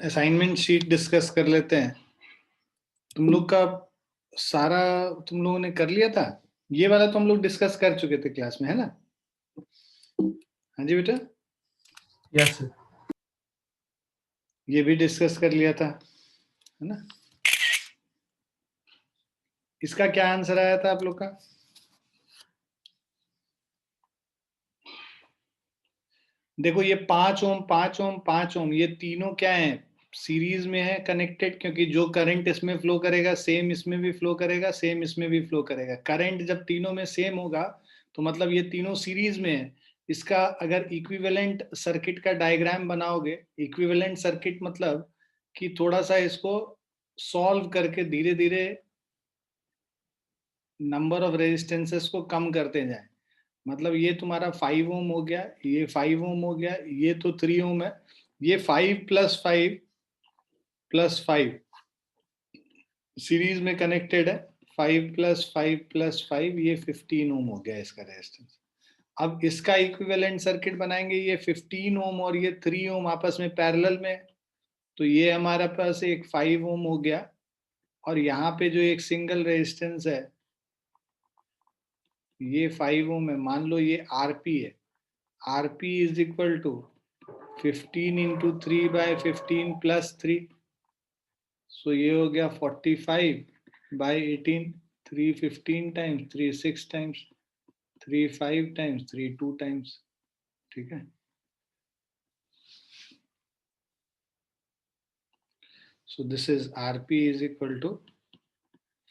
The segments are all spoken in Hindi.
असाइनमेंट शीट डिस्कस कर लेते हैं। तुम लोग का सारा तुम लोगों ने कर लिया था। ये वाला तो हम लोग डिस्कस कर चुके थे क्लास में, है ना? हाँ जी बेटा, यस सर। ये भी डिस्कस कर लिया था, है ना? इसका क्या आंसर आया था आप लोग का? देखो ये 5 ओम 5 ओम 5 ओम ये तीनों क्या है, सीरीज में है कनेक्टेड, क्योंकि जो करंट इसमें फ्लो करेगा सेम इसमें भी फ्लो करेगा, सेम इसमें भी फ्लो करेगा। करंट जब तीनों में सेम होगा तो मतलब ये तीनों सीरीज में है। इसका अगर इक्विवेलेंट सर्किट का डायग्राम बनाओगे, इक्विवेलेंट सर्किट मतलब कि थोड़ा सा इसको सॉल्व करके धीरे धीरे नंबर ऑफ रेजिस्टेंसेस को कम करते जाए। मतलब ये तुम्हारा 5 ओम हो गया, ये 5 ओम हो गया, ये तो 3 ओम है, ये 5 + 5 + 5 सीरीज में कनेक्टेड है। 5 + 5 + 5 ये 15 ओम हो गया इसका रेजिस्टेंस। अब इसका इक्विवेलेंट सर्किट बनाएंगे, ये 15 ओम और ये 3 ओम आपस में पैरेलल में, तो ये हमारा पास एक 5 ओम हो गया। और यहाँ पे जो एक सिंगल रेजिस्टेंस है ये 5 ओम है, मान लो ये आरपी है। आरपी इज इक्वल टू 15 × 3/15 + 3, सो ये हो गया 45/18। 3 15 टाइम्स, 3 6 टाइम्स, 3 5 टाइम्स, 3 2 टाइम्स। ठीक है, so this is rp is equal to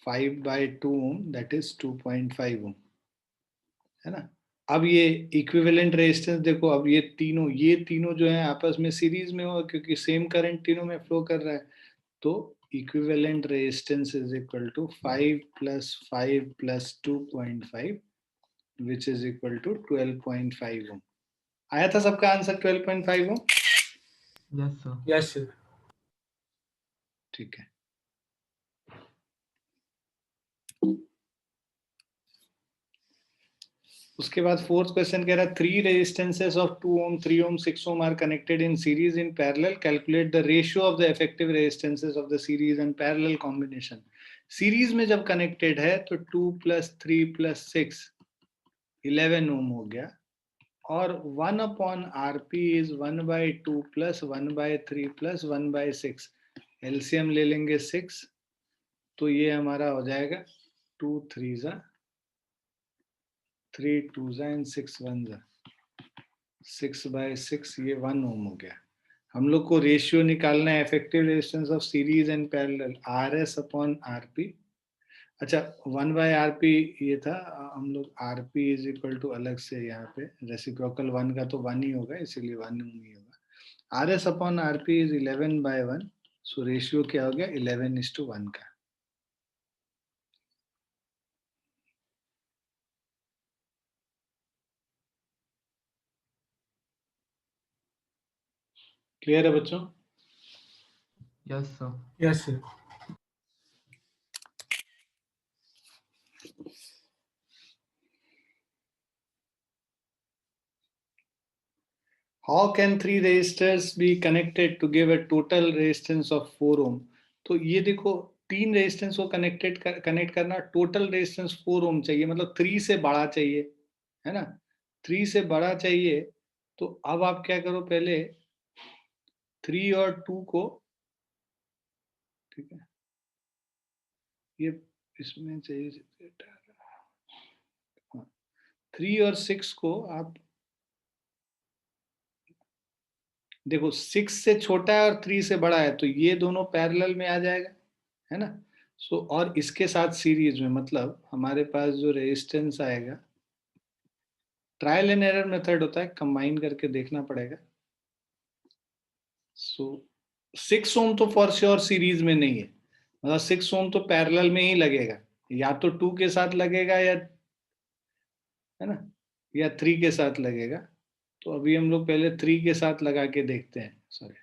5/2 ohm, that is 2.5 ohm, है ना? अब ये इक्विवेलेंट रेजिस्टेंस देखो, अब ये तीनों जो है आपस में सीरीज में होगा क्योंकि सेम करंट तीनों में फ्लो कर रहा है। तो equivalent resistance is equal to 5 + 5 + 2.5 which is equal to 12.5 ohm. आया था सबका answer 12.5 ohm? Yes sir. Yes sir. ठीक है, उसके बाद फोर्थ क्वेश्चन कह रहा है 3 resistances of 2 ohm 3 ohm 6 ohm are connected in series in parallel, calculate the ratio of the effective resistances of the series and parallel combination. Series में जब कनेक्टेड है तो 2 + 3 + 6 11 ओम हो गया, और 1/rp इज 1/2 + 1/3 + 1/6। एलसीएम ले लेंगे 6, तो ये हमारा हो जाएगा 2 3 3 2 एंड 6 1 6/6, ये 1 ओम हो गया। हम लोग को रेशियो निकालना है effective resistance of series and parallel, RS/RP। अच्छा 1/RP ये था, हम लोग RP इज इक्वल टू अलग से यहाँ पे रेसिप्रोकल 1 का तो 1 ही होगा, इसीलिए 1 ओम ही होगा। RS/RP इज 11/1, सो रेशियो क्या हो गया 11:1 का। क्लियर है बच्चों? Yes sir. Yes sir. How can 3 resistors be connected to give a total resistance of 4 ohm? तो ये देखो 3 रेजिस्टेंस को कनेक्ट करना, टोटल रेजिस्टेंस 4 ओम चाहिए, मतलब 3 से बड़ा चाहिए, है ना? 3 से बड़ा चाहिए। तो अब आप क्या करो, पहले 3 और 2 को, ठीक है, ये इसमें चाहिए 3 और 6 को आप देखो, 6 से छोटा है और 3 से बड़ा है, तो ये दोनों पैरेलल में आ जाएगा, है ना? सो और इसके साथ सीरीज में, मतलब हमारे पास जो रेजिस्टेंस आएगा, ट्रायल एंड एरर मेथड होता है, कंबाइन करके देखना पड़ेगा। सो 6 ओम तो फॉर श्योर सीरीज में नहीं है, मतलब 6 ओम तो पैरेलल में ही लगेगा, या तो 2 के साथ लगेगा, या है ना, या 3 के साथ लगेगा। तो अभी हम लोग पहले 3 के साथ लगा के देखते हैं। सॉरी,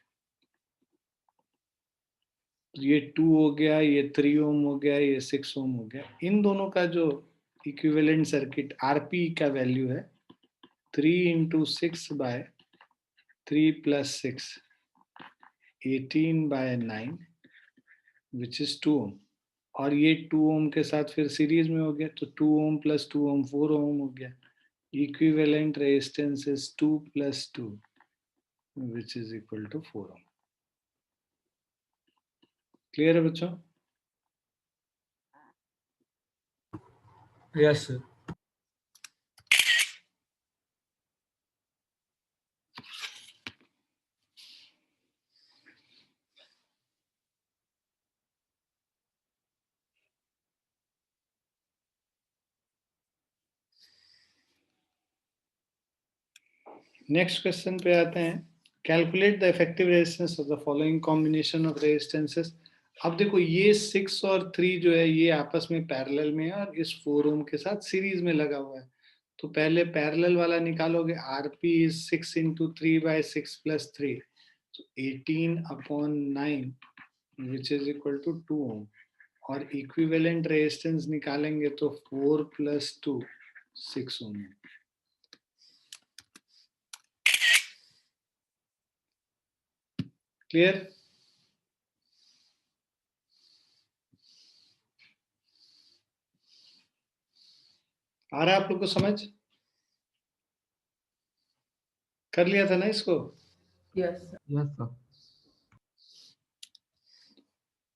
ये 2 हो गया, ये 3 ओम हो गया, ये 6 ओम हो गया। इन दोनों का जो इक्विवेलेंट सर्किट आरपी का वैल्यू है 3 × 6/3 + 6, 18/9 विच इज 2 ओम, और ये 2 ओम के साथ फिर सीरीज में हो गया, तो 2 ओम प्लस 2 ओम 4 ओम हो गया. Equivalent resistance is 2 + 2 which is equal to 4 ohm. Clear है बच्चों? Yes, sir. नेक्स्ट क्वेश्चन पे आते हैं. Calculate the effective resistance of the following combination of resistances. अब देखो ये 6 और 3 जो है ये आपस में पैरेलल में है और इस 4 ओम के साथ सीरीज में लगा हुआ है. तो पहले पैरेलल वाला निकालोगे. RP is 6 × 3/6 + 3, so 18/9 which is equal to 2 ohm. और इक्विवेलेंट रेजिस्टेंस निकालेंगे तो 4 + 2 6 ओम. क्लियर? आ रहा है आप लोग को समझ? कर लिया था ना इसको? Yes, sir.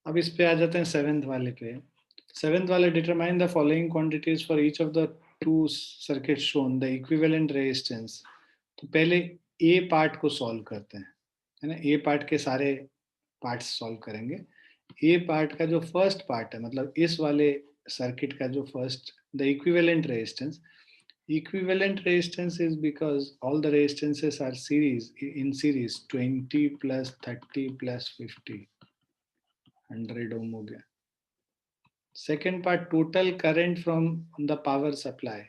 अब इस पे आ जाते हैं 7th वाले पे. 7th वाले determine the following quantities for each of the two circuit shown the equivalent resistance. तो पहले ए पार्ट को सॉल्व करते हैं, है ना. ए पार्ट के सारे पार्ट्स सॉल्व करेंगे. ए पार्ट का जो फर्स्ट पार्ट है, मतलब इस वाले सर्किट का जो first, the equivalent resistance. Equivalent resistance is because all the resistances are in series 20 + 30 + 50, 100 ohm हो गया. Second part, total current from the power supply.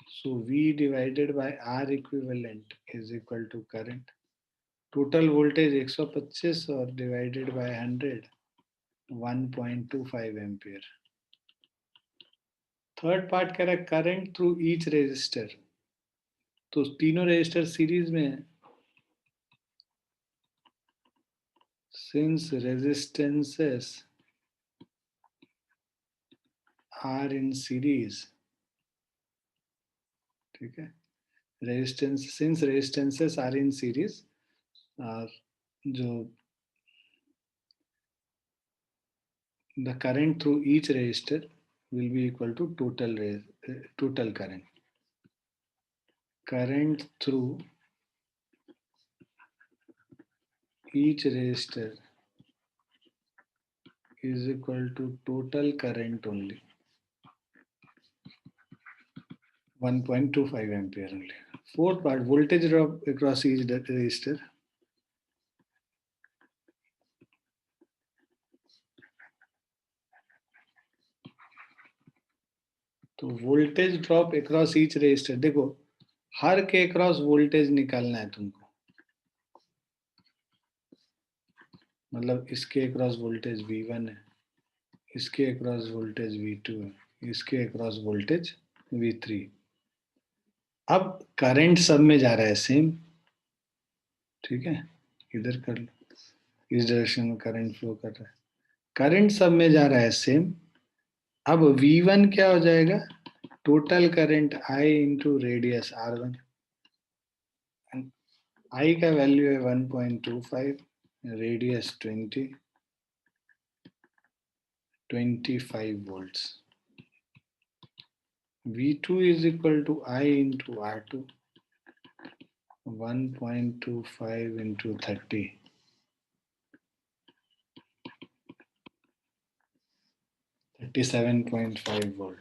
So V divided by R equivalent is equal to current. Total voltage 125 और divided by 100 1.25 ampere. Third part कह रहा है current through each resistor. तो तीनों रेजिस्टर सीरीज में है. Since resistances are in series, ठीक है. since resistances are in series, जो the current through each resistor will be equal to total current. Current through each resistor is equal to total current only, 1.25 ampere only. Fourth part, voltage drop across each resistor. तो voltage drop across each resistor. देखो हर के अक्रॉस वोल्टेज निकालना है तुमको. मतलब इसके अक्रॉस वोल्टेज V1 है, इसके अक्रॉस वोल्टेज V2 है, इसके अक्रॉस वोल्टेज V3. अब करंट सब में जा रहा है सेम, ठीक है. इधर कर लो, इस डायरेक्शन में करंट फ्लो कर रहा है. करंट सब में जा रहा है सेम. अब V1 क्या हो जाएगा? Total current I into radius R1. I का वैल्यू है 1.25, radius 25 volts. V2 is equal to I into R2, 1.25 into 30, 37.5 volt.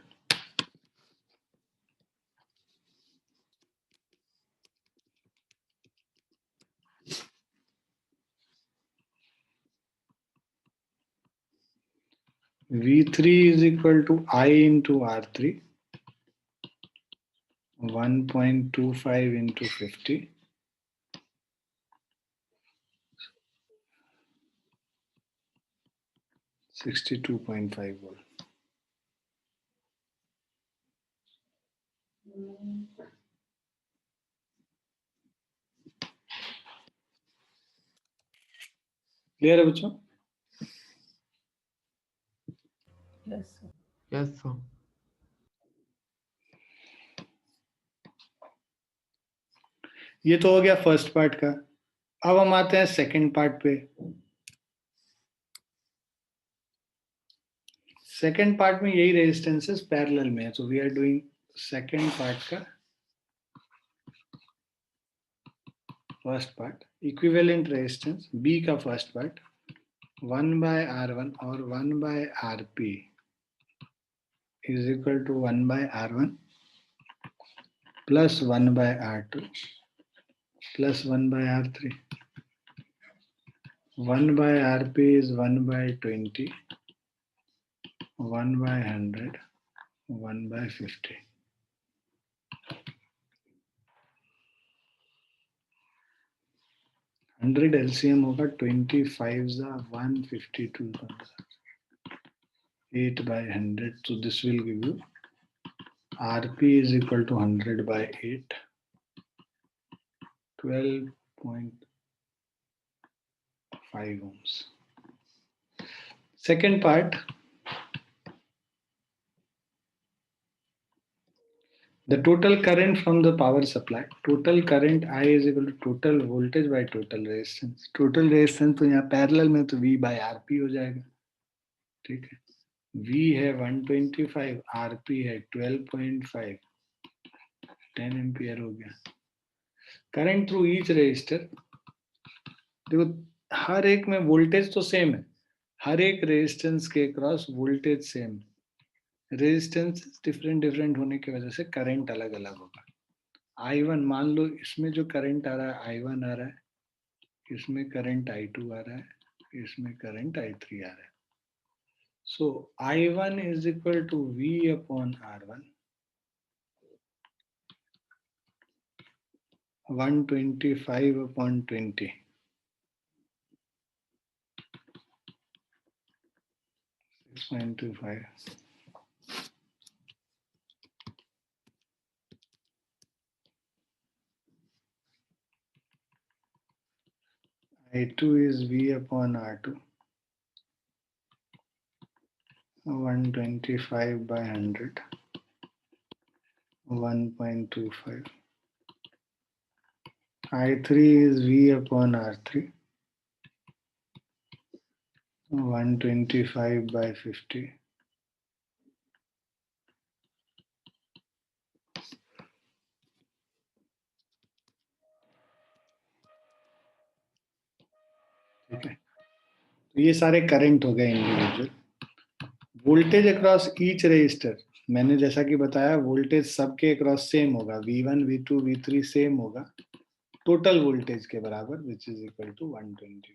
V3 is equal to I into R3, 1.25 into 50, 62.5 volt. Clear है बच्चों? Yes, sir. Yes, sir. ये तो हो गया फर्स्ट पार्ट का। अब हम आते हैं सेकंड पार्ट पे। सेकंड पार्ट में यही रेजिस्टेंसेस पैरेलल में है, तो we are doing second part का first part. Equivalent resistance B का फर्स्ट पार्ट 1/R1 और 1/RP is equal to 1/R1 plus 1/R2 plus 1/R3। 1/RP is 1/20, 1/100, 1/50. 100 LCM होगा 25 152 8/100. So this will give you RP is equal to 100/8, 12.5 ohms. Second part, the total current from the power supply. Total current I is equal to total voltage by total resistance. Total resistance तो यहाँ पैरेलल में तो V/RP हो जाएगा, ठीक है। V है 125, RP है 12.5, 10 एम्पियर हो गया। करंट थ्रू ईच रेजिस्टर, देखो हर एक में वोल्टेज तो सेम है, हर एक रेजिस्टेंस के cross voltage same, resistance different होने की वजह से करंट अलग अलग होगा। I1 मान लो इसमें जो करंट आ रहा है I1 आ रहा है, इसमें करंट I2 आ रहा है, इसमें करंट I3 आ रहा है। So I1 is equal to V/R1 125/20 6.25। I2 is V/R2 125/100 1.25. I3 is V/R3 125/50 ठीक है। तो ये सारे करंट हो गए individual. Voltage across each resistor, मैंने जैसा कि बताया वोल्टेज सबके अक्रॉस सेम होगा, V1 V2 V3 सेम होगा टोटल वोल्टेज के बराबर, which is equal to 125।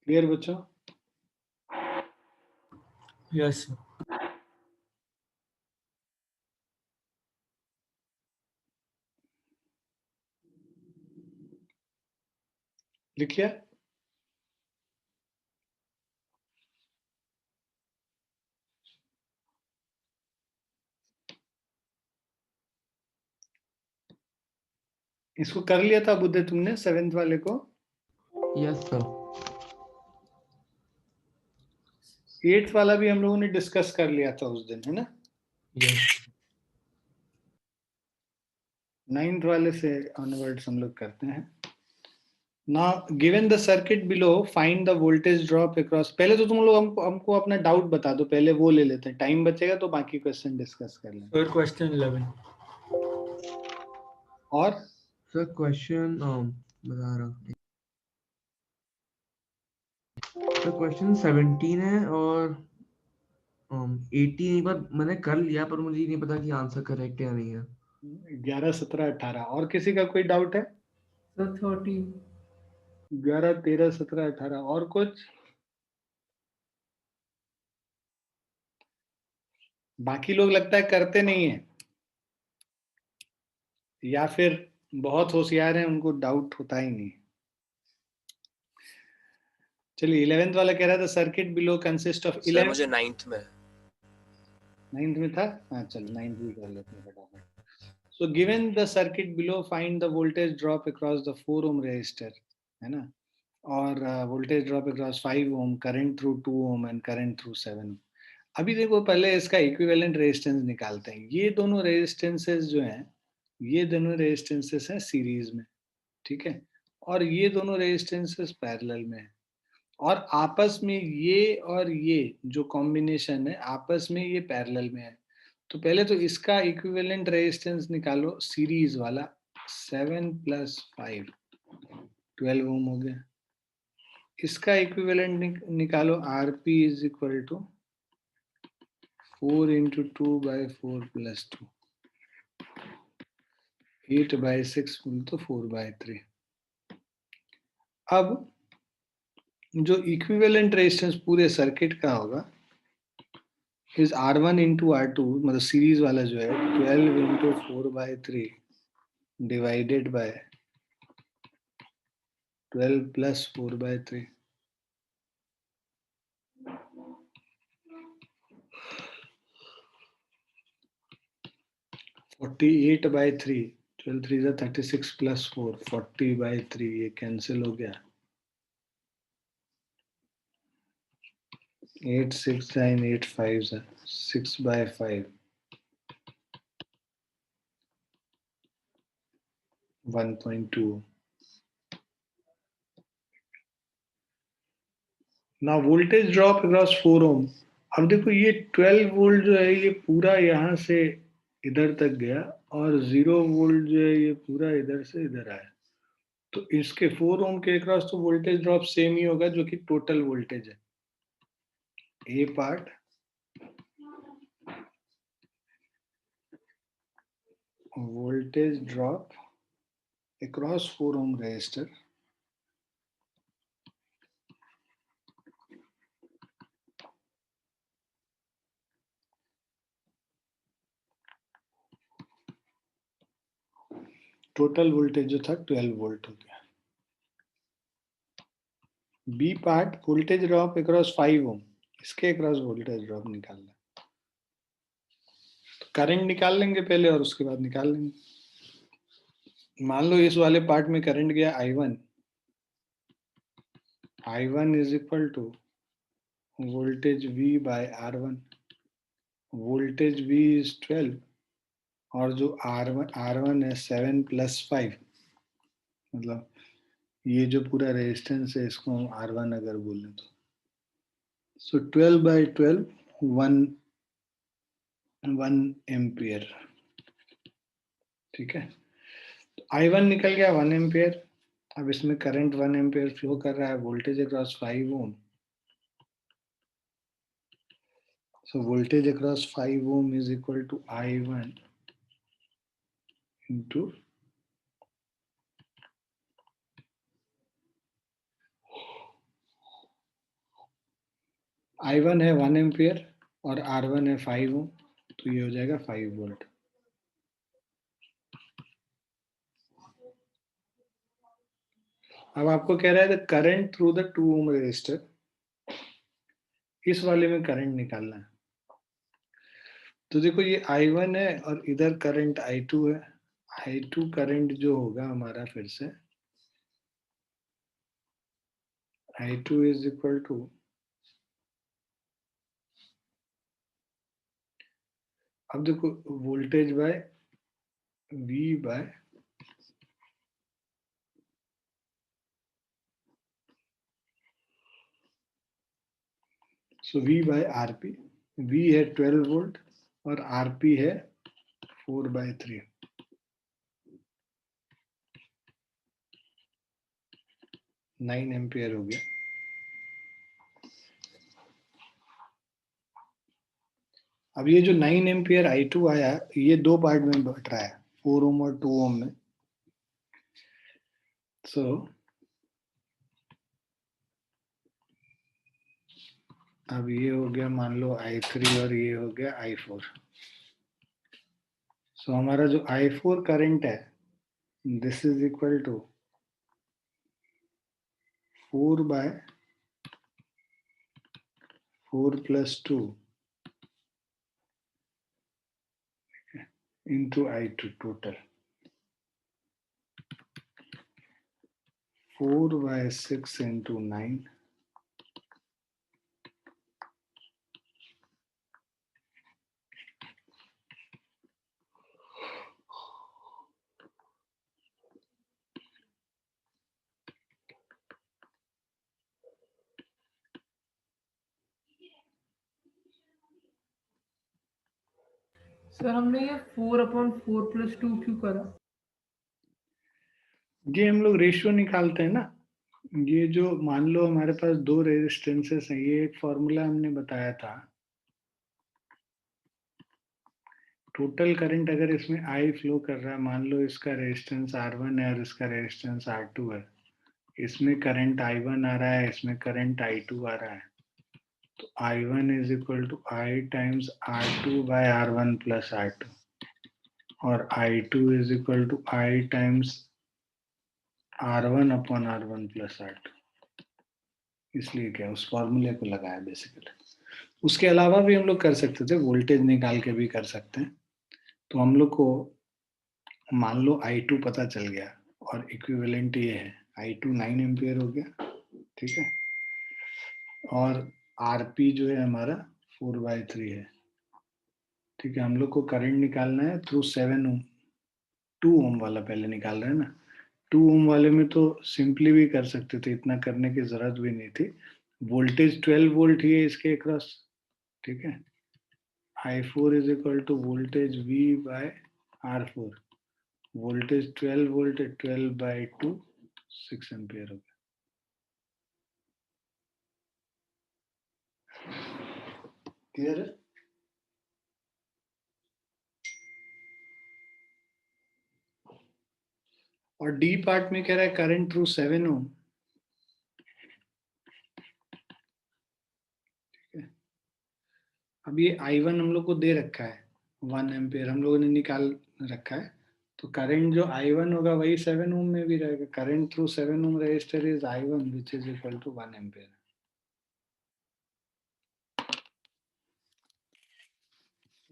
Clear बच्चों? Yes, sir. लिख लिया? इसको कर लिया था बुद्धे तुमने सेवेंथ वाले को? Yes, sir. 8th वाला भी हम लोगों ने डिस्कस कर लिया था उस दिन, है ना? Yes. 9th वाले से ऑनवर्ड्स हम लोग करते हैं। Now given the circuit below, find the voltage drop across। पहले तो तुम लोग हमको अपना डाउट बता दो, पहले वो ले लेते हैं, टाइम बचेगा तो बाकी क्वेश्चन डिस्कस कर लेंगे। Sir, question 11. और Sir, question बता रहा हूँ। Sir, question 17 है और 18 एक बार मैंने कर लिया, पर मुझे नहीं पता कि आंसर करेक्ट है या नहीं है। 11 17 18 और किसी का कोई डाउट है? So 13. 11 13 17 18 और कुछ? बाकी लोग लगता है करते नहीं है, या फिर बहुत होशियार हैं, उनको डाउट होता ही नहीं। चलिए 11th वाला कह रहा था सर्किट बिलो कंसिस्ट ऑफ 11। मुझे 9th में था। हाँ चलो 9th भी कर लेते हैं फटाफट। So given the circuit below, find the voltage drop across the 4 ohm resistor, है ना, और voltage drop across 5 ohm, current through 2 ohm and current through 7 ohm. अभी देखो पहले इसका इक्विवेलेंट रेजिस्टेंस निकालते हैं. ये दोनों रेजिस्टेंसेस जो हैं, ये दोनों रेजिस्टेंसेस हैं सीरीज में, ठीक है, और ये दोनों रेजिस्टेंसेस पैरेलल में है, और आपस में ये और ये जो कॉम्बिनेशन है आपस में ये पैरेलल में है. तो पहले तो इसका इक्विवेलेंट रेजिस्टेंस निकालो सीरीज वाला. 7 + 5 12 ओम हो गया. इसका इक्विवेलेंट निकालो RP इज इक्वल टू 4 × 2/4 + 2, 8/6 तो 4/3. अब जो इक्विवेलेंट रेजिस्टेंस पूरे सर्किट का होगा इज R1 × R2, मतलब सीरीज वाला जो है 12 × 4/3 डिवाइडेड बाय 12 + 4/3. 48/3, 12 3 36 + 4, 40/3. ये कैंसिल हो गया. 8 6 9 8 5 6/5, 1.2. Now voltage drop across 4 ohm. अब देखो ये 12 वोल्ट जो है ये पूरा यहाँ से इधर तक गया, और 0 वोल्ट जो है ये पूरा इधर से इधर आया. तो इसके 4 ओम के अक्रॉस तो वोल्टेज ड्रॉप सेम ही होगा, जो कि टोटल वोल्टेज है. A part voltage drop across 4 ohm resistor total voltage जो था 12 वोल्ट हो गया. B part voltage drop across 5 ohm, इसके अक्रॉस वोल्टेज ड्रॉप निकालना. तो करंट निकाल लेंगे पहले और उसके बाद निकाल लेंगे. मान लो इस वाले पार्ट में करंट गया I1. I1 is equal to voltage V by R1. Voltage V is 12, और जो R1 है 7 + 5, मतलब ये जो पूरा रेजिस्टेंस है इसको हम R1 अगर बोलें तो. सो 12/12 1 एम्पियर. ठीक है, तो I1 निकल गया 1 एम्पियर. अब इसमें करंट 1 एम्पियर फ्लो कर रहा है, voltage across 5 ohm. So voltage across 5 ohm is equal to I1 into I1 है 1 एम्पियर और R1 है 5 ओम, तो ये हो जाएगा 5 वोल्ट. अब आपको कह रहा है the current through the 2 ohm resistor. इस वाले में करंट निकालना है. तो देखो ये I1 है और इधर करंट I2 है. I2 करंट जो होगा हमारा फिर से I2 इज इक्वल टू, अब देखो voltage by V by so V by RP. V है 12 वोल्ट और RP है 4/3, 9 एम्पियर हो गया. अब ये जो 9 एम्पियर I2 आया ये दो पार्ट में बट रहा है, 4 ओम और 2 ओम में. सो अब ये हो गया मान लो I3 और ये हो गया I4. सो हमारा जो I4 करंट है this is equal to 4/4 + 2 into I2 total. 4 by 6 into 9. Sir हमने ये 4/4 + 2 क्यों करा? ये हम लोग रेशियो निकालते हैं ना, ये जो मान लो हमारे पास दो रेजिस्टेंसेस हैं, ये एक फॉर्मूला हमने बताया था। टोटल करंट अगर इसमें I फ्लो कर रहा है, मान लो इसका रेजिस्टेंस R1 है और इसका रेजिस्टेंस R2 है, इसमें करंट I1 आ रहा है, इसमें करंट I2 आ रहा है, तो I1 is equal to I times R2 by R1 plus R2 और I2 is equal to I times R1 upon R1 plus R2। इसलिए क्या उस फॉर्मूले को लगाया बेसिकली। उसके अलावा भी हम लोग कर सकते थे, वोल्टेज निकाल के भी कर सकते हैं। तो हम लोग को मान लो I2 पता चल गया और इक्विवेलेंट ये है, I2 9 एम्पियर हो गया, ठीक है, और RP जो है हमारा 4/3 है, ठीक है। हम लोग को करंट निकालना है थ्रू 7 ओम, 2 ओम वाला पहले निकाल रहे हैं ना। 2 ओम वाले में तो सिंपली भी कर सकते थे, इतना करने की जरूरत भी नहीं थी। वोल्टेज 12 वोल्ट ही है इसके अक्रॉस, ठीक है। I4 is equal to voltage V by R4, voltage 12 volt है, 12/2 6 एम्पियर हो गया। क्लियर है? और डी पार्ट में कह रहा है करंट थ्रू 7 ओम, ठीक है। अब ये I1 हम लोग को दे रखा है 1 एम्पियर, हम लोगों ने निकाल रखा है, तो करंट जो I1 होगा वही 7 ओम में भी रहेगा। Current through 7 ohm resistor is I1 which is equal to 1 ampere.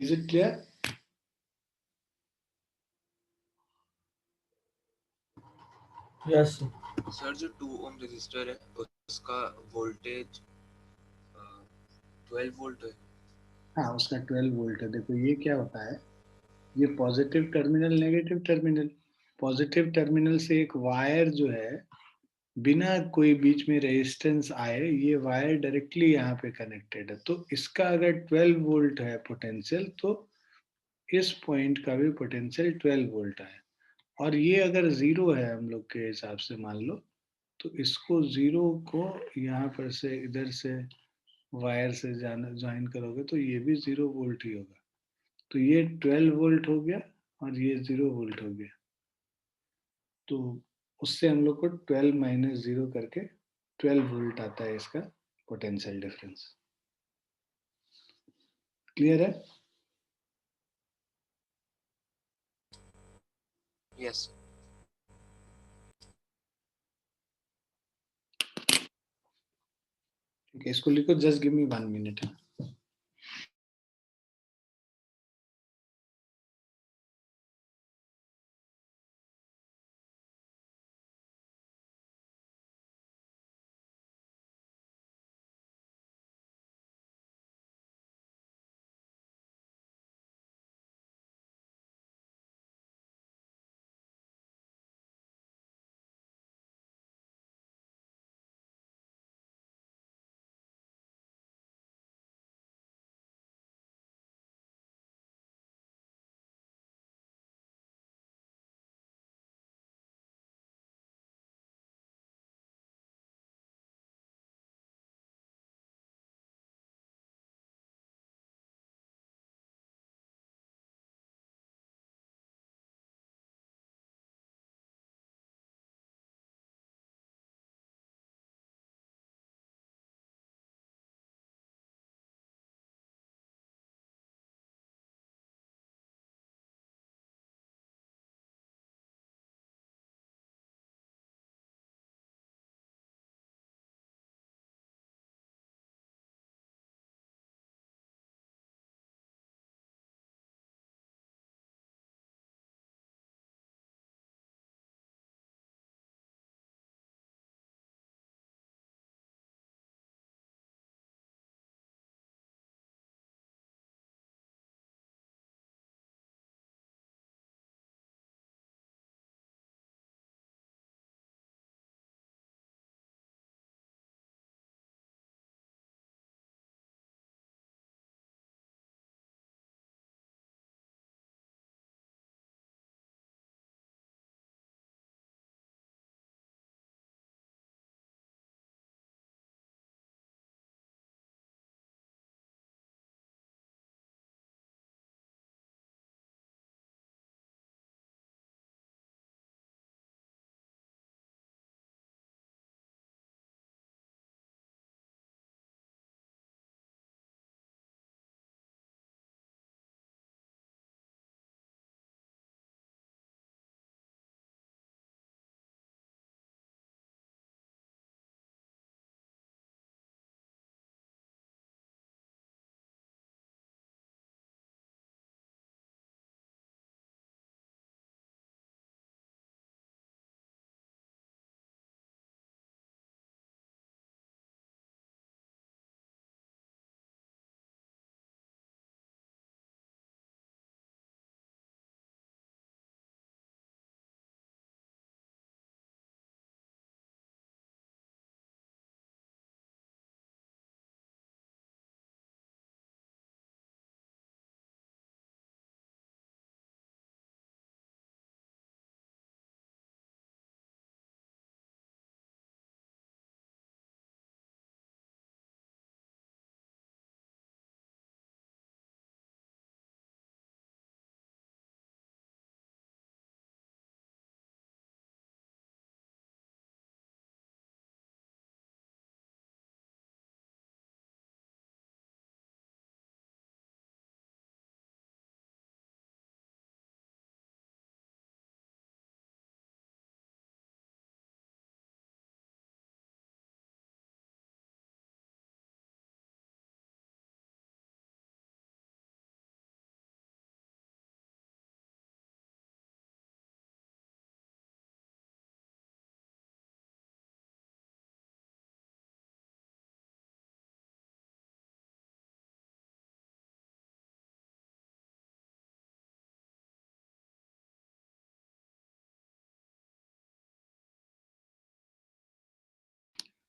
Is it clear? Yes sir जो 2 ओम रेजिस्टर है उसका वोल्टेज 12 वोल्ट है। हाँ, उसका 12 वोल्ट है। देखो ये क्या होता है, ये positive terminal negative terminal, positive terminal से एक वायर जो है बिना कोई बीच में रेजिस्टेंस आए, ये वायर डायरेक्टली यहाँ पे कनेक्टेड है, तो इसका अगर 12 वोल्ट है पोटेंशियल, तो इस पॉइंट का भी पोटेंशियल 12 वोल्ट है। और ये अगर जीरो है हम लोग के हिसाब से मान लो, तो इसको जीरो को यहाँ पर से इधर से वायर से जाना ज्वाइन करोगे तो ये भी 0 वोल्ट ही होगा। तो ये 12 वोल्ट हो गया और ये 0 वोल्ट हो गया, तो उससे हम लोग को 12 माइनस 0 करके 12 वोल्ट आता है इसका पोटेंशियल डिफरेंस। क्लियर है? यस ठीक है, इसको लिखो, जस्ट गिव मी 1 मिनट।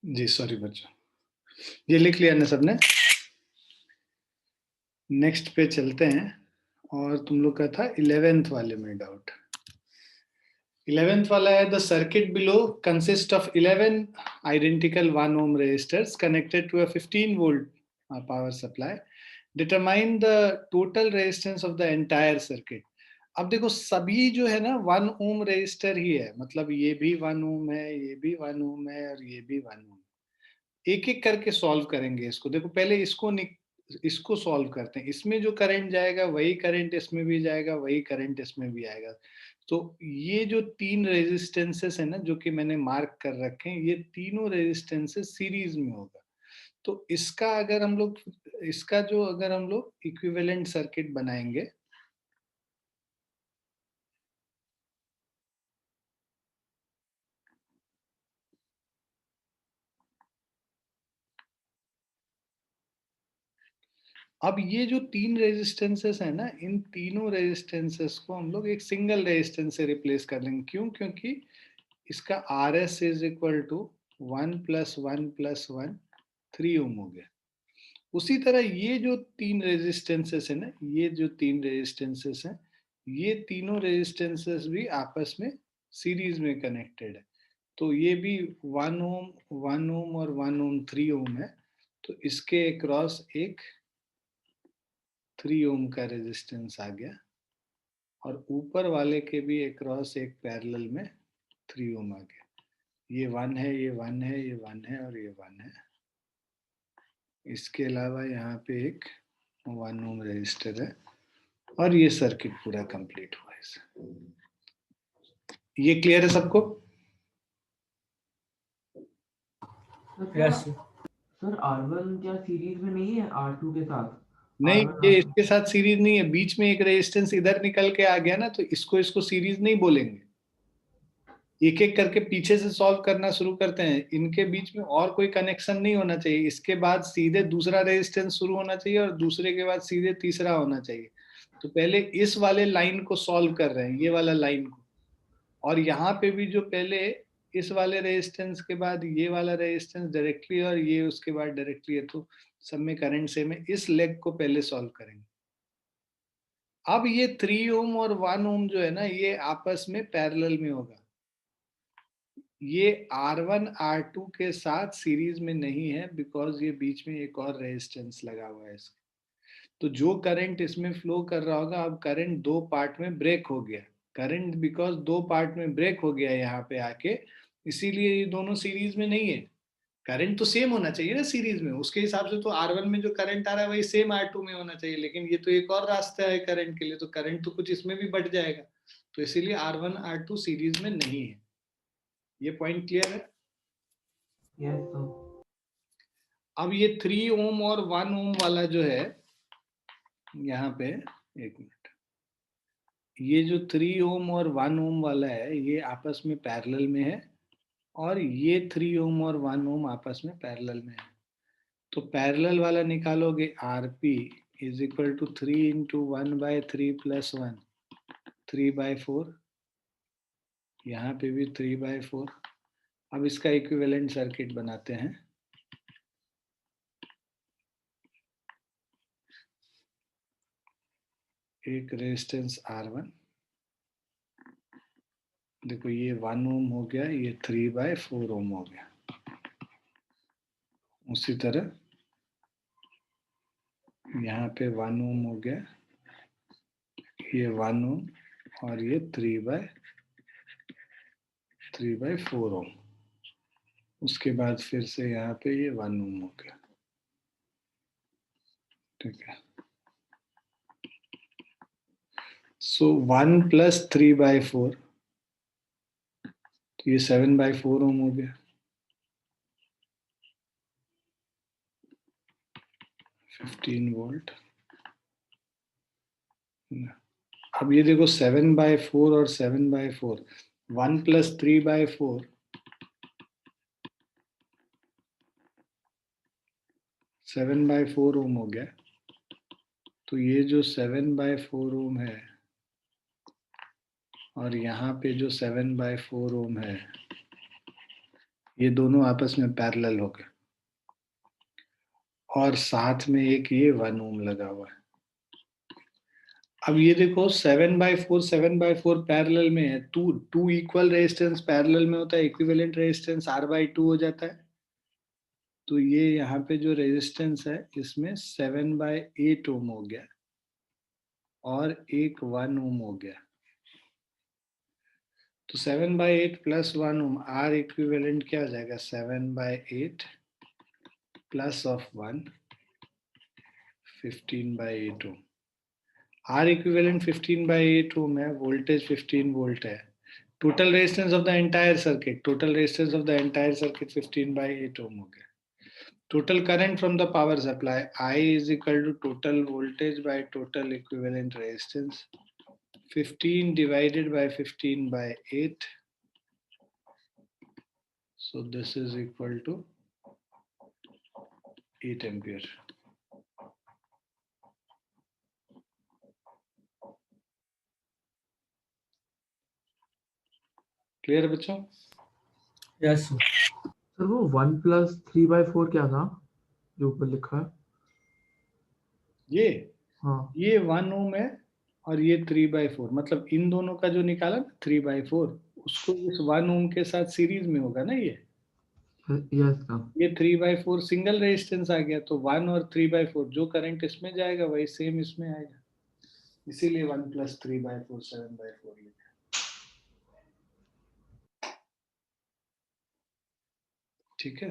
जी सॉरी बच्चों, ये लिख लिया ना सबने? नेक्स्ट पे चलते हैं। और तुम लोग का था 11th वाले में डाउट। 11th वाला है, the circuit below consist of 11 identical 1 ohm resistors connected to a 15 volt power supply. Determine the total resistance of the entire circuit. अब देखो सभी जो है ना 1 ohm रेजिस्टर ही है, मतलब ये भी 1 ohm है, ये भी 1 ohm है और ये भी 1 ohm। एक एक करके सॉल्व करेंगे इसको। देखो पहले इसको सॉल्व करते हैं। इसमें जो करंट जाएगा वही करंट इसमें भी जाएगा, वही करंट इसमें भी आएगा। तो ये जो 3 रेजिस्टेंसेस है ना, जो कि मैंने मार्क कर रखे हैं, ये तीनों रेजिस्टेंसेस सीरीज में होगा। तो इसका जो अगर हम लोग इक्विवेलेंट सर्किट बनाएंगे, अब ये जो 3 रेजिस्टेंसेस है ना, इन तीनों रेजिस्टेंसेस को हम लोग एक सिंगल रेजिस्टेंस से रिप्लेस कर लेंगे। क्यों? क्योंकि इसका RS इज इक्वल टू 1 + 1 + 1 3 ओम हो गया। उसी तरह ये जो 3 रेजिस्टेंसेस है ना, ये जो 3 रेजिस्टेंसेस हैं, ये तीनों रेजिस्टेंसेस भी आपस में सीरीज में कनेक्टेड है। तो ये भी 1 ओम, 1 ओम और 1 ओम 3 ओम है। तो इसके अक्रॉस एक 3 ओम का रेजिस्टेंस आ गया और ऊपर वाले के भी अक्रॉस एक पैरेलल में 3 ओम आ गया। ये 1 है, ये 1 है, ये 1 है और ये 1 है। इसके अलावा यहाँ पे एक 1 ओम रेजिस्टर है और ये सर्किट पूरा कंप्लीट हुआ है। ये क्लियर है सबको? Yes sir. R1 क्या सीरीज में नहीं है R2 के साथ? नहीं, R1 ये R2 इसके साथ सीरीज नहीं है। बीच में एक रेजिस्टेंस इधर निकल के आ गया ना, तो इसको सीरीज नहीं बोलेंगे। एक एक करके पीछे से सॉल्व करना शुरू करते हैं। इनके बीच में और कोई कनेक्शन नहीं होना चाहिए। इसके बाद सीधे दूसरा रेजिस्टेंस शुरू होना चाहिए और दूसरे के बाद सीधे तीसरा होना चाहिए। तो पहले इस वाले लाइन को सॉल्व कर रहे हैं, ये वाला लाइन को। और यहाँ पे भी जो पहले इस वाले रेजिस्टेंस के बाद ये वाला रेजिस्टेंस डायरेक्टली और ये उसके बाद डायरेक्टली है, तो सब में करंट सेम है। इस लेग को पहले सॉल्व करेंगे। अब ये 3 ओम और 1 ओम जो है ना, ये आपस में पैरेलल में होगा। ये R1 R2 के साथ सीरीज में नहीं है, बिकॉज ये बीच में एक और रेजिस्टेंस लगा हुआ है इसके। तो जो करंट इसमें फ्लो कर रहा होगा, अब करंट 2 पार्ट में ब्रेक हो गया। करंट बिकॉज 2 पार्ट में ब्रेक हो गया यहाँ पे आके, इसीलिए ये दोनों सीरीज में नहीं है। करंट तो सेम होना चाहिए ना सीरीज में, उसके हिसाब से तो R1 में जो करंट आ रहा है वही सेम R2 में होना चाहिए। लेकिन ये तो एक और रास्ता है करंट के लिए, तो करंट तो कुछ इसमें भी बढ़ जाएगा। तो इसीलिए R1 R2 सीरीज में नहीं है। ये पॉइंट क्लियर है? Yes sir. अब ये 3 ओम और 1 ओम वाला जो है यहाँ पे, एक मिनट, ये जो 3 ओम और 1 ओम वाला है, ये आपस में पैरेलल में है और ये 3 ओम और 1 ओम आपस में पैरेलल में है। तो पैरेलल वाला निकालोगे, RP is equal to 3 into 1/3 + 1, 3/4। यहाँ पे भी 3/4। अब इसका इक्विवेलेंट सर्किट बनाते हैं। एक रेजिस्टेंस R1, देखो ये 1 ओम हो गया, ये 3/4 ओम हो गया। उसी तरह यहाँ पे 1 ओम हो गया, ये 1 ओम और ये 3/4 ओम। उसके बाद फिर से यहाँ पे ये 1 ओम हो गया। ठीक है। सो 1 + 3/4, तो ये 7/4 ओम हो गया। 15 वोल्ट। अब ये देखो 7/4 और 7/4, 1 + 3/4, 7/4 ओम हो गया। तो ये जो 7/4 ओम है और यहाँ पे जो 7/4 ओम है, ये दोनों आपस में पैरेलल हो गए और साथ में एक ये 1 ओम लगा हुआ है। अब ये देखो 7/4 पैरेलल में है, टू इक्वल रेजिस्टेंस पैरेलल में होता है, इक्विवेलेंट रेजिस्टेंस R/2 हो जाता है। तो ये यहाँ पे जो रेजिस्टेंस है इसमें 7/8 ओम हो गया और एक 1 ओम हो गया। तो 7/8 प्लस 1 ओम, R इक्विवेलेंट क्या हो जाएगा? 7/8 plus of 1, 15/8 ohm. R equivalent 15/8 ohm है, वोल्टेज 15 वोल्ट है। Total resistance of the entire circuit, 15/8 ohm हो गया। Total current from the power supply, I is equal to total voltage by total equivalent resistance, 15 divided by 15/8. So this is equal to 8 ampere. Clear बच्चों? Yes sir. वो 1 + 3/4 क्या था जो ऊपर लिखा है? ये हाँ ये 1 ओम है और ये 3/4, मतलब इन दोनों का जो निकाला ना 3/4, उसको इस 1 ओम के साथ सीरीज में होगा ना ये। Yes sir. ये 3/4 सिंगल रेजिस्टेंस आ गया, तो 1 और 3/4 जो करंट इसमें जाएगा वही सेम इसमें आएगा, इसीलिए 1 + 3/4 7/4 लिखा। ठीक है।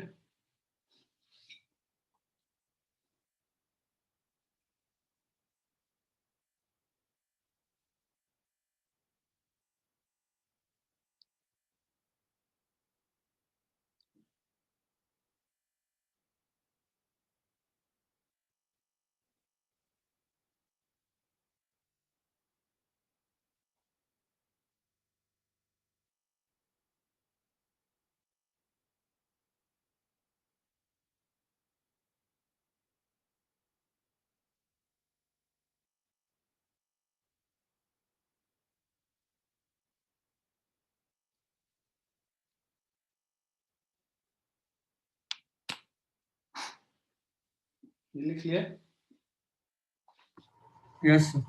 ये लिख लिया? Yes sir.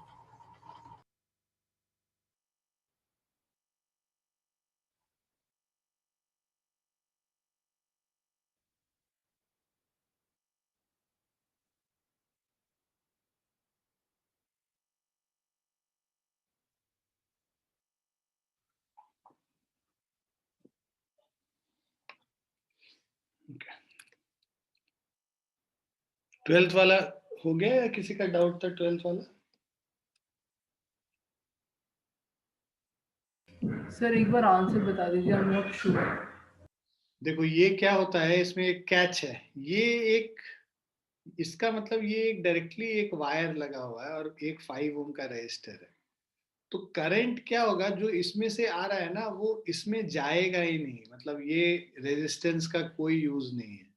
ट्वेल्थ वाला हो गया या किसी का डाउट था 12th वाला? सर एक बार आंसर बता दीजिए, आई एम नॉट श्योर। देखो ये क्या होता है, इसमें एक कैच है। ये एक, इसका मतलब ये एक डायरेक्टली एक वायर लगा हुआ है और एक 5 ओम का रेजिस्टर है। तो करंट क्या होगा जो इसमें से आ रहा है ना, वो इसमें जाएगा ही नहीं, मतलब ये रेजिस्टेंस का कोई यूज नहीं है,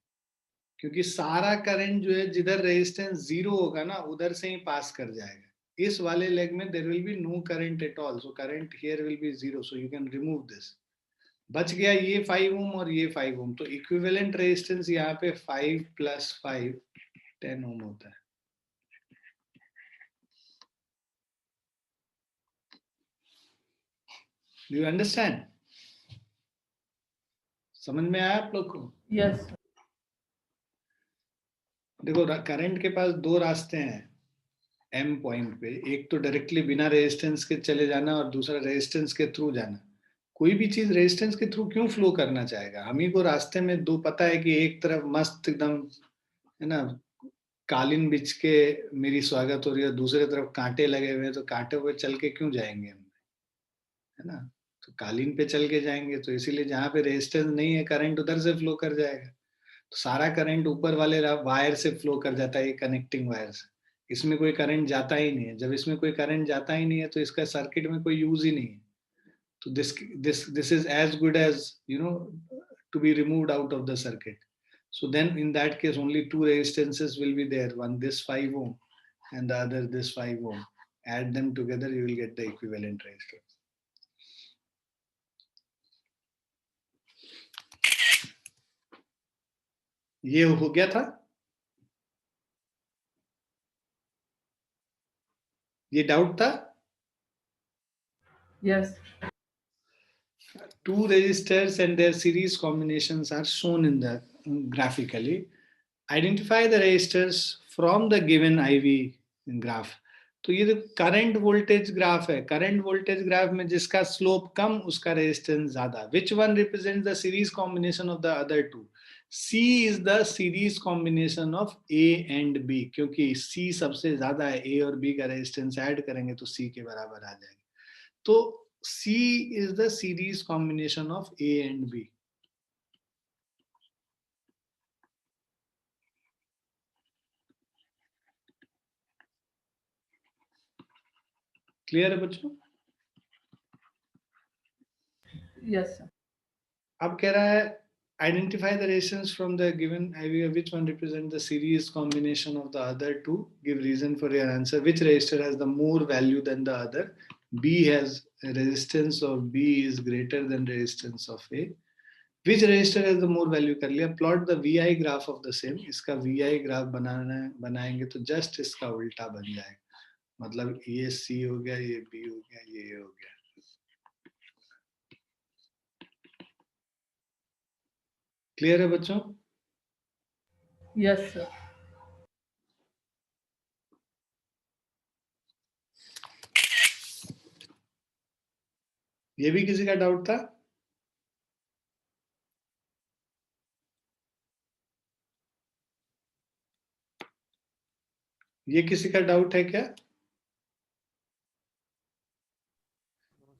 क्योंकि सारा करंट जो है जिधर रेजिस्टेंस 0 होगा ना उधर से ही पास कर जाएगा। इस वाले लेग में there will be no current at all, so current here will be 0, so you can remove this. बच गया ये 5 ओम और ये 5 ओम, तो इक्विवेलेंट रेजिस्टेंस यहाँ पे 5 + 5 10 ओम होता है। Do you understand? समझ में आया आप लोग को? यस देखो करंट के पास दो रास्ते हैं एम पॉइंट पे, एक तो डायरेक्टली बिना रेजिस्टेंस के चले जाना और दूसरा रेजिस्टेंस के थ्रू जाना। कोई भी चीज रेजिस्टेंस के थ्रू क्यों फ्लो करना चाहेगा? हम ही को रास्ते में दो पता है कि एक तरफ मस्त एकदम है ना कालीन बिछ के मेरी स्वागत हो रही है, दूसरे तरफ कांटे लगे हुए हैं, तो कांटे पे चल के क्यों जाएंगे हम, है ना? तो कालीन पे चल के जाएंगे, तो इसीलिए जहाँ पे रेजिस्टेंस नहीं है करंट उधर से फ्लो कर जाएगा। तो सारा करंट ऊपर वाले वायर से फ्लो कर जाता है, ये कनेक्टिंग वायर से। इसमें कोई करंट जाता ही नहीं है। जब इसमें कोई करंट जाता ही नहीं है तो इसका सर्किट में कोई यूज ही नहीं है। तो this is as good as to be removed out of the circuit. So then in that case only two resistances will be there, one this 5 ohm and the other this 5 ohm. Add them together, you will get the equivalent resistance. ये हो गया था, ये डाउट था. Yes. Two resistors and their series combinations are shown in the graphically. Identify the resistors from the given IV graph. तो ये करंट वोल्टेज ग्राफ है. करंट वोल्टेज ग्राफ में जिसका स्लोप कम उसका रेजिस्टेंस ज्यादा. Which one represent the series combination of the other two. C is the series combination of A and B, क्योंकि C सबसे ज्यादा है. A और B का रेजिस्टेंस ऐड करेंगे तो C के बराबर आ जाएगा. तो C is the series combination of A and B. Clear है बच्चों? Yes, sir. अब कह रहा है identify the resistance from the given IV, which one represent the series combination of the other two. Give reason for your answer. Which resistor has the more value than the other? B has a resistance of B is greater than resistance of A. Which resistor has the more value? कर लिया. Plot the VI graph of the same. इसका VI graph बनाएंगे तो just इसका उल्टा बन जाएगा. मतलब ये C हो गया, ये B हो गया, ये A हो गया. क्लियर है बच्चों? Yes, sir. ये भी किसी का डाउट था? ये किसी का डाउट है क्या?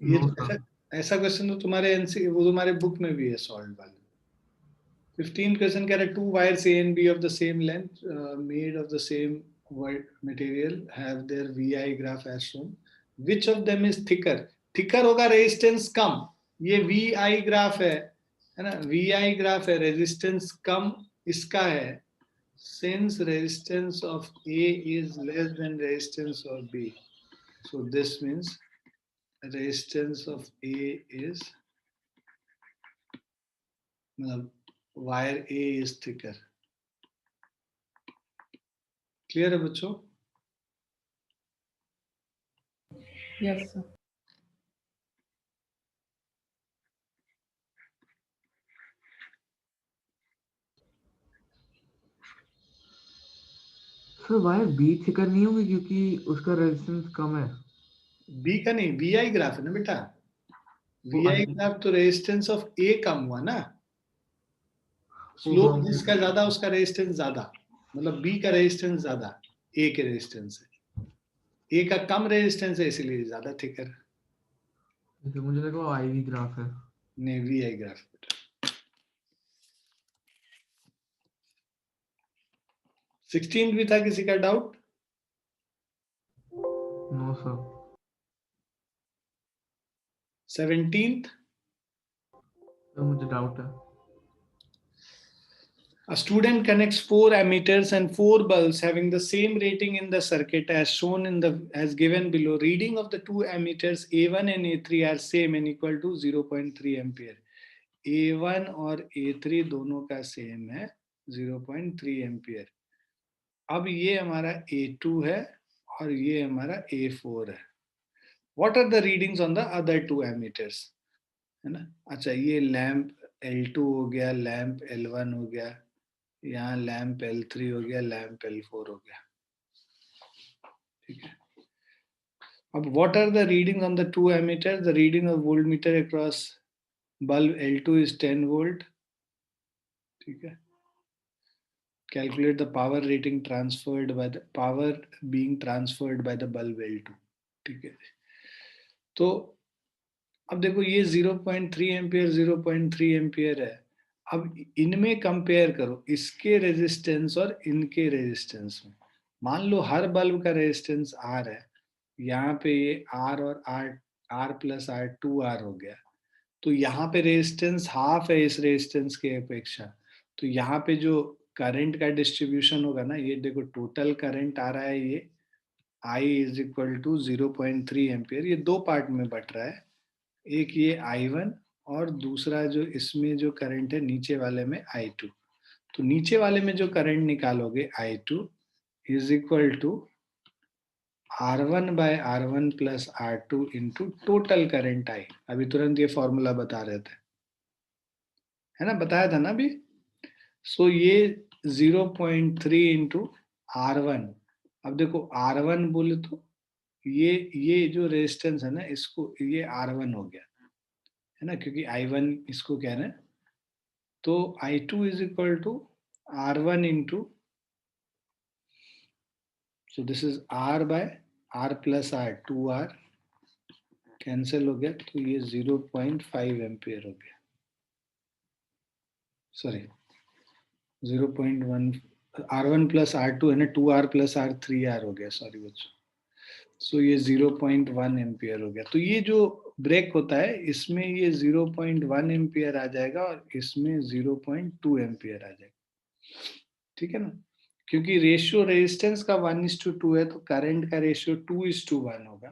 ये No, ऐसा क्वेश्चन तो तुम्हारे एनसी वो तुम्हारे बुक में भी है सॉल्व वाले. 15 क्वेश्चन कह रहा है to wires A and B of the same length made of the same white material have their VI graph as shown. Which of them is thicker? Thicker होगा रेजिस्टेंस कम. ये VI ग्राफ है ना. VI ग्राफ है, रेजिस्टेंस कम इसका है. Since resistance of A is less than resistance of B, so this means resistance of A is, wire A is thicker. Clear है बच्चों? Yes, sir. Sir wire be thicker नहीं होगी क्योंकि उसका रेजिस्टेंस कम है. B का नहीं, VI ग्राफ है ना बेटा. तो VI ग्राफ तो रेजिस्टेंस ऑफ A कम हुआ ना. स्लोप जिसका ज्यादा उसका रेजिस्टेंस ज्यादा. मतलब B का रेजिस्टेंस ज्यादा A के रेजिस्टेंस से. A का कम रेजिस्टेंस है इसीलिए ज्यादा थिकर. मुझे लगा वो आईवी ग्राफ है. नहीं, VI ग्राफ बेटा. 16 भी था किसी का डाउट? No sir. 17th. मुझे डाउट है. A student connects 4 ammeters and 4 bulbs having the same rating in the circuit as shown in the as given below. Reading of the 2 ammeters A1 and A3 are same and equal to 0.3 ampere. A1 और A3 दोनों का सेम है 0.3 एम्पियर. अब ये हमारा A2 है और ये हमारा A4 है. What are the readings on the other 2 ammeters? है ना. अच्छा, ये लैंप L2 हो गया, लैंप L1 हो गया, यहाँ लैंप L3 हो गया, लैंप L4 हो गया. ठीक है. अब what are the readings on the 2 ammeters? The reading of voltmeter across bulb L2 is 10 volt. ठीक है. Calculate the power rating transferred by the power being transferred by the bulb L2. ठीक है. तो अब देखो ये 0.3 एम्पियर 0.3 एम्पियर है. अब इनमें कंपेयर करो इसके रेजिस्टेंस और इनके रेजिस्टेंस में. मान लो हर बल्ब का रेजिस्टेंस R है. यहाँ पे ये R और R प्लस R 2R हो गया. तो यहाँ पे रेजिस्टेंस हाफ है इस रेजिस्टेंस के अपेक्षा. तो यहाँ पे जो करंट का डिस्ट्रीब्यूशन होगा ना, ये देखो टोटल करंट आ रहा है ये I is equal to 0.3 ampere. ये दो पार्ट में बट रहा है. एक ये I1 और दूसरा जो इसमें जो करंट है नीचे वाले में I2. तो नीचे वाले में जो करंट निकालोगे I2 is equal to R1 by R1 plus R2 into total current I। अभी तुरंत ये फॉर्मूला बता रहे थे, है ना, बताया था ना अभी। सो ये 0.3 इंटू R1। अब देखो R1 बोले तो ये जो रेजिस्टेंस है ना, इसको ये R1 हो गया, है ना, क्योंकि I1 इसको कह रहे हैं। तो I2 is equal to R1 into, so this is R by R plus R, 2R cancel हो गया, तो ये 0.5 एम्पियर हो गया, सॉरी 0.1, R1 प्लस R2 है ना, 2R प्लस R 3R हो गया, सॉरी बच्चों। सो ये 0.1 एम्पियर हो गया। तो ये जो ब्रेक होता है इसमें ये 0.1 एम्पियर आ जाएगा और इसमें 0.2 एम्पियर आ जाएगा, ठीक है ना, क्योंकि रेशियो रेजिस्टेंस का 1:2 है, तो करंट का रेशियो 2:1 होगा,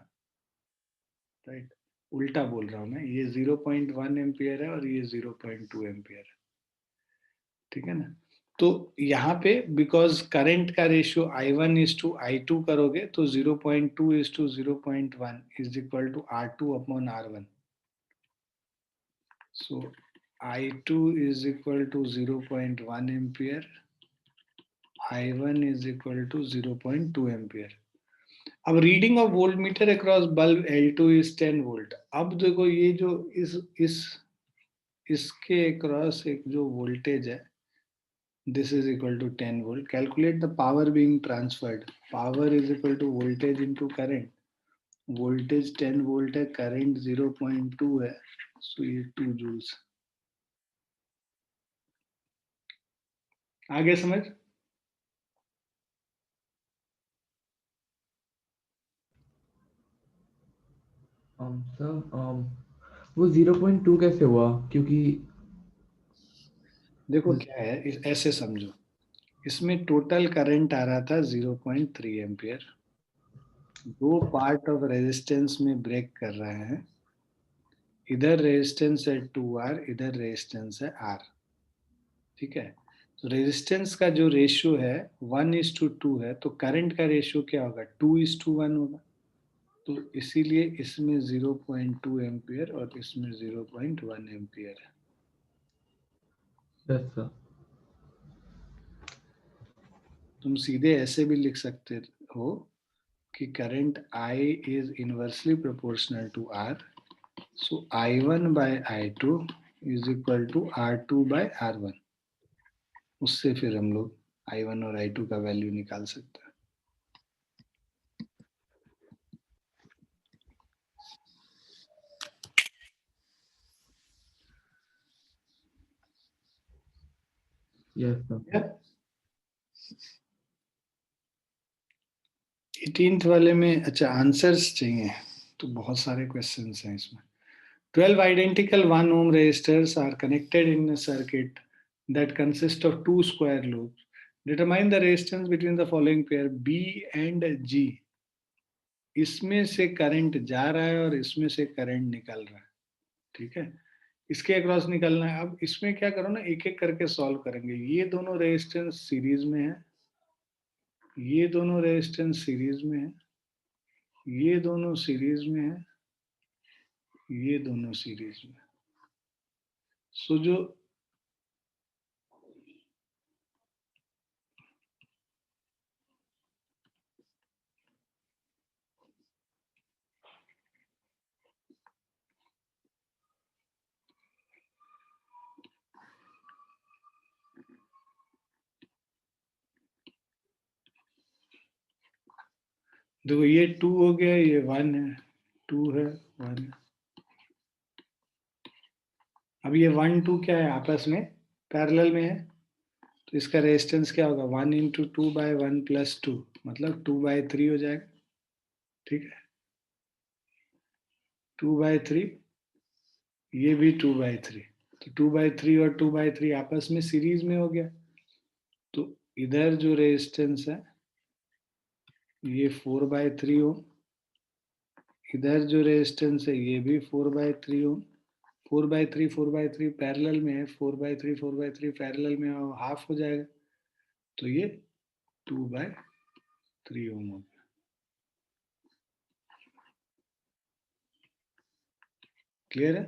राइट। उल्टा बोल रहा हूँ मैं, ये 0.1 एम्पियर है और ये 0.2 एम्पियर है, ठीक है ना। तो यहाँ पे बिकॉज करंट का रेशियो I1:I2 करोगे तो 0.2:0.1 is equal to R2 upon R1। So I2 is equal to 0.1 ampere, I1 is equal to 0.2 ampere. अब reading of volt meter across bulb L2 is 10 volt. अब देखो ये जो इसके अक्रॉस एक जो वोल्टेज है, this is equal to 10 volt. Calculate the power being transferred. Power is equal to voltage into current. Voltage 10 volt है, current 0.2 है, so ये 2 joules। आगे समझ? सर वो 0.2 कैसे हुआ? क्योंकि देखो क्या है, ऐसे समझो, इसमें टोटल करंट आ रहा था 0.3 एम्पियर, दो पार्ट ऑफ रेजिस्टेंस में ब्रेक कर रहे हैं, इधर रेजिस्टेंस है 2R, इधर रेजिस्टेंस है R, ठीक है। तो रेजिस्टेंस का जो रेशियो है 1:2 है, तो करंट का रेशियो क्या होगा, 2:1 होगा। तो इसीलिए इसमें 0.2 एम्पियर और इसमें 0.1 एम्पियर है। Yes sir. तुम सीधे ऐसे भी लिख सकते हो कि current I is inversely proportional to R, so I1 by I2 is equal to R2 by R1। उससे फिर हम लोग I1 और I2 का वैल्यू निकाल सकते हैं। Yes sir. 18th वाले में अच्छा आंसर्स चाहिए, तो बहुत सारे क्वेश्चंस हैं इसमें। 12 identical 1 ohm resistors are connected in a circuit that consists of two square loops. Determine the resistance between the following pair B and G. इसमें से करंट जा रहा है और इसमें से करंट निकल रहा है, ठीक है, इसके अक्रॉस निकलना है। अब इसमें क्या करो ना, एक एक करके सॉल्व करेंगे। ये दोनों रेजिस्टेंस सीरीज में है, ये दोनों रेजिस्टेंस सीरीज में है, ये दोनों सीरीज में है, ये दोनों सीरीज में। सो जो देखो ये 2 हो गया, ये 1 है, 2 है, 1 है। अब ये 1 2 क्या है, आपस में पैरेलल में है, तो इसका रेजिस्टेंस क्या होगा, 1 इंटू 2 बाय 1 प्लस 2, मतलब 2/3 हो जाएगा, ठीक है। 2/3, ये भी 2/3, तो 2/3 और 2/3 आपस में सीरीज में हो गया। तो इधर जो रेजिस्टेंस है ये 4/3 ओम, इधर जो रेजिस्टेंस है ये भी 4/3 ओम, 4/3 पैरेलल में है, 4/3 पैरेलल में हाफ हो जाएगा, तो ये 2/3 ओम हो गया। क्लियर है?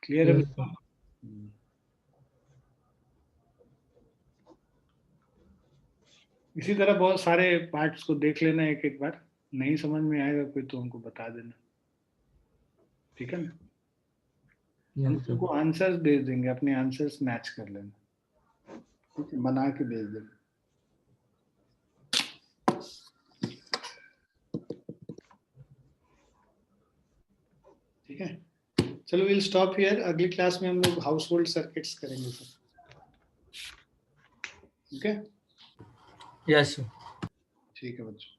क्लियर है Yes, बच्चों? इसी तरह बहुत सारे पार्ट्स को देख लेना एक एक बार, नहीं समझ में आएगा कोई तो हमको बता देना, ठीक है ना? हम yes, sir. तुमको आंसर्स भेज देंगे, अपने आंसर्स मैच कर लेना, ठीक है? बना के भेज देना। ठीक है, चलो विल स्टॉप हियर। अगली क्लास में हम लोग हाउस होल्ड सर्किट्स करेंगे सर। Okay, Yes, sir. ठीक है बच्चों।